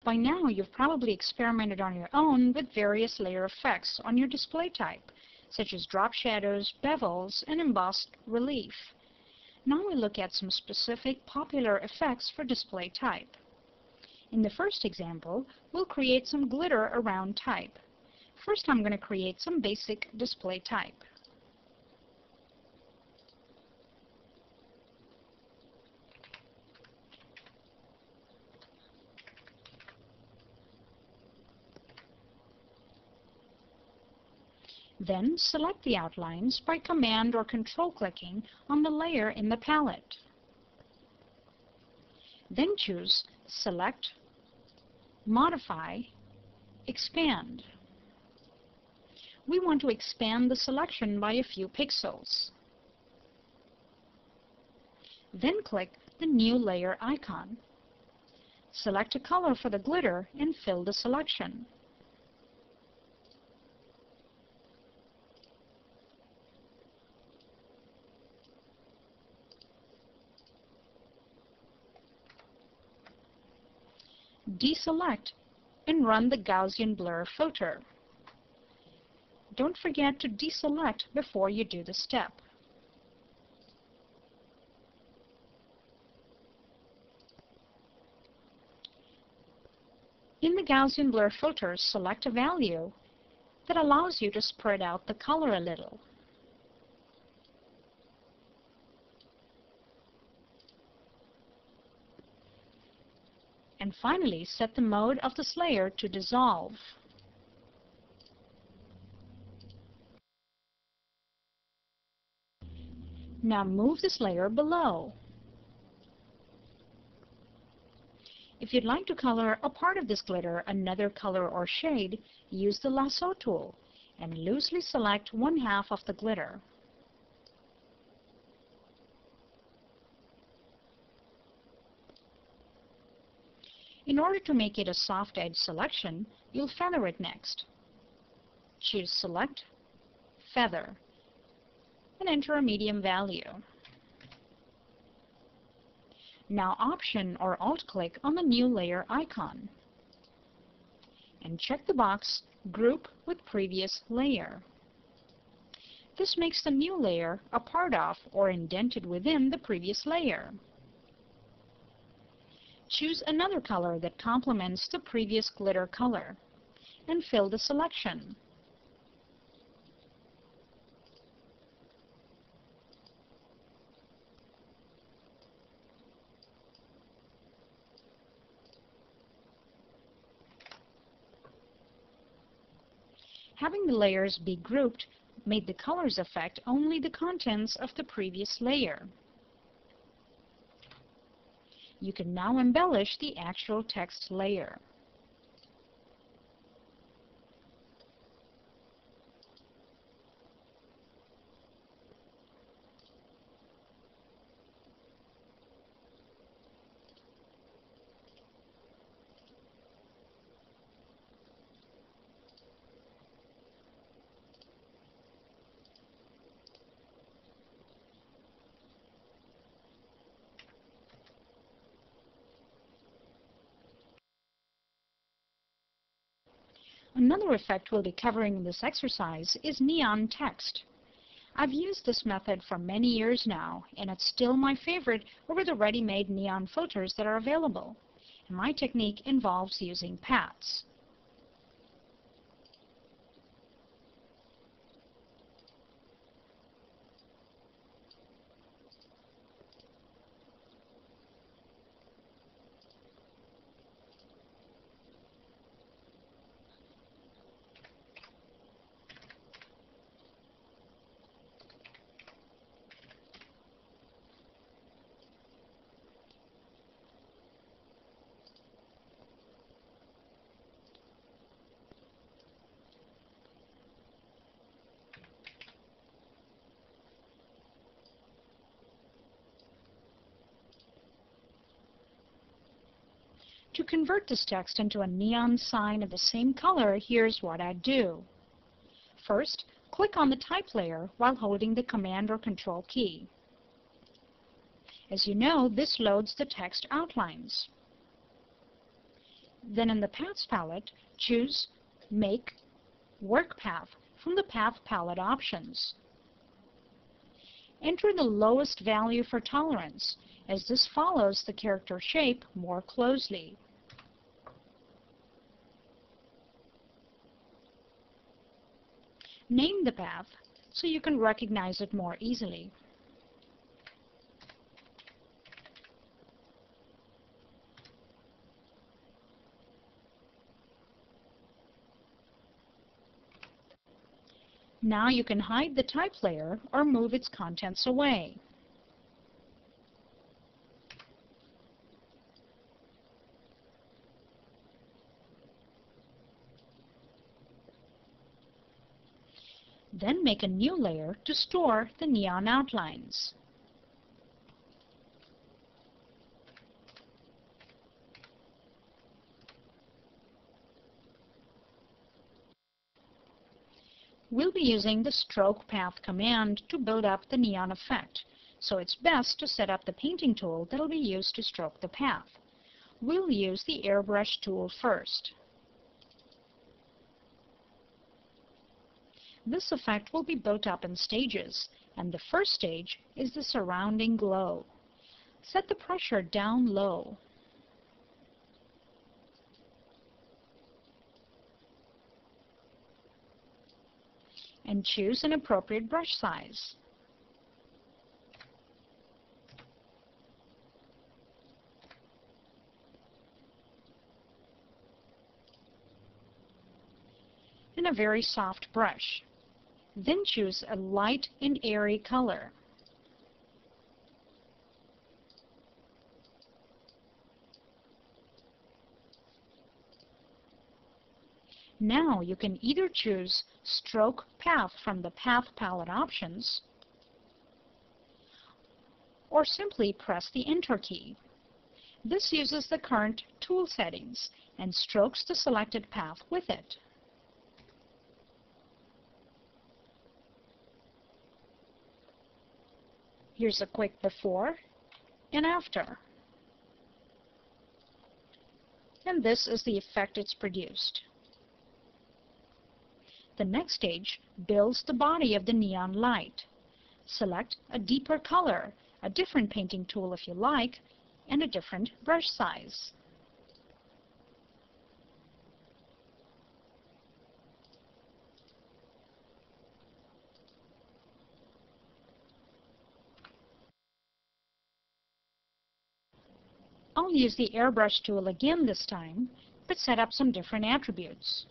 By now, you've probably experimented on your own with various layer effects on your display type, such as drop shadows, bevels, and embossed relief. Now we look at some specific popular effects for display type. In the first example, we'll create some glitter around type. First, I'm going to create some basic display type. Then select the outlines by Command or Control clicking on the layer in the palette. Then choose Select, Modify, Expand. We want to expand the selection by a few pixels. Then click the New Layer icon. Select a color for the glitter and fill the selection. Deselect and run the Gaussian blur filter. Don't forget to deselect before you do the step. In the Gaussian blur filter, select a value that allows you to spread out the color a little. And finally, set the mode of this layer to dissolve. Now move this layer below. If you'd like to color a part of this glitter another color or shade, use the lasso tool and loosely select one half of the glitter. In order to make it a soft edge selection, you'll feather it next. Choose Select, Feather, and enter a medium value. Now Option or Alt-click on the New Layer icon and check the box Group with Previous Layer. This makes the new layer a part of or indented within the previous layer. Choose another color that complements the previous glitter color and fill the selection. Having the layers be grouped made the colors affect only the contents of the previous layer. You can now embellish the actual text layer. Another effect we'll be covering in this exercise is neon text. I've used this method for many years now, and it's still my favorite over the ready-made neon filters that are available. And my technique involves using paths. To convert this text into a neon sign of the same color, here's what I'd do. First, click on the type layer while holding the Command or Control key. As you know, this loads the text outlines. Then in the Paths palette, choose Make Work Path from the Path palette options. Enter the lowest value for tolerance, as this follows the character shape more closely. Name the path so you can recognize it more easily. Now you can hide the type layer or move its contents away. Then make a new layer to store the neon outlines. We'll be using the Stroke Path command to build up the neon effect, so it's best to set up the painting tool that will be used to stroke the path. We'll use the Airbrush tool first. This effect will be built up in stages, and the first stage is the surrounding glow. Set the pressure down low. And choose an appropriate brush size. And a very soft brush. Then choose a light and airy color. Now you can either choose Stroke Path from the Path palette options, or simply press the Enter key. This uses the current tool settings and strokes the selected path with it. Here's a quick before and after. And this is the effect it's produced. The next stage builds the body of the neon light. Select a deeper color, a different painting tool if you like, and a different brush size. I'll use the Airbrush tool again this time, but set up some different attributes.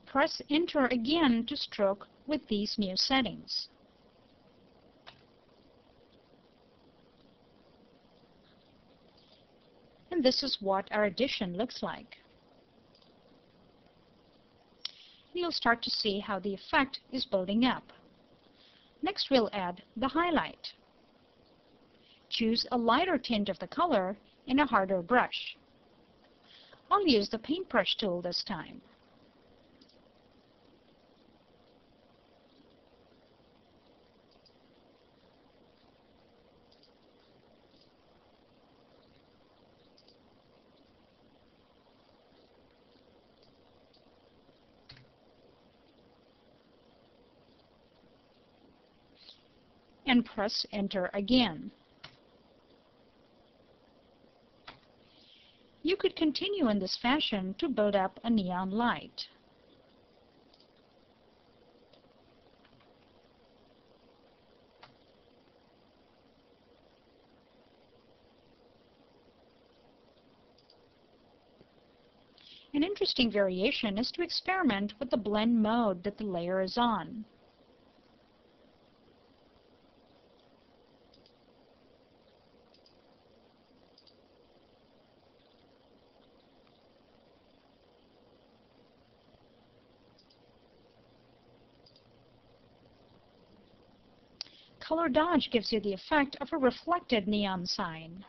Press Enter again to stroke with these new settings. And this is what our addition looks like. You'll start to see how the effect is building up. Next, we'll add the highlight. Choose a lighter tint of the color and a harder brush. I'll use the paintbrush tool this time. And press Enter again. You could continue in this fashion to build up a neon light. An interesting variation is to experiment with the blend mode that the layer is on. Color dodge gives you the effect of a reflected neon sign.